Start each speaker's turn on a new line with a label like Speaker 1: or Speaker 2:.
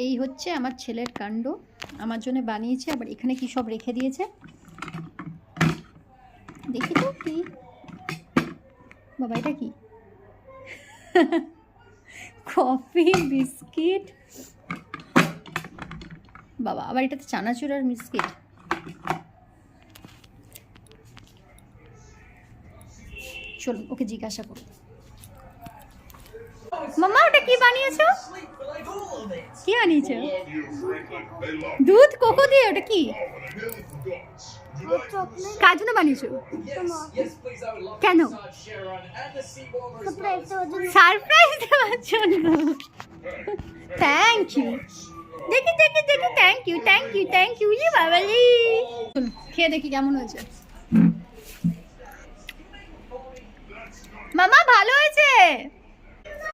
Speaker 1: এই হচ্ছে আমার ছেলের কাণ্ড, আমার জন্য বানিয়েছে। আবার এখানে কি সব রেখে দিয়েছে দেখি তো, কি বাবা এটা কি? কফি, বিস্কিট, বাবা আবার এটাতে চানাচুর আর বিস্কিট। চলুন ওকে জিজ্ঞাসা করুন। মাম্মা ওটা কি বানিয়েছো? কি বানিয়েছো? দুধ কোকো দিয়ে? ওটা কি কার জন্য বানিয়েছো? কেন? সারপ্রাইজ দেওয়ার জন্য। Thank you. দেখি দেখি দেখি, thank you thank you thank you. জি বাবালি, খেয়ে দেখি কেমন হয়েছে। মামা ভালো হয়েছে।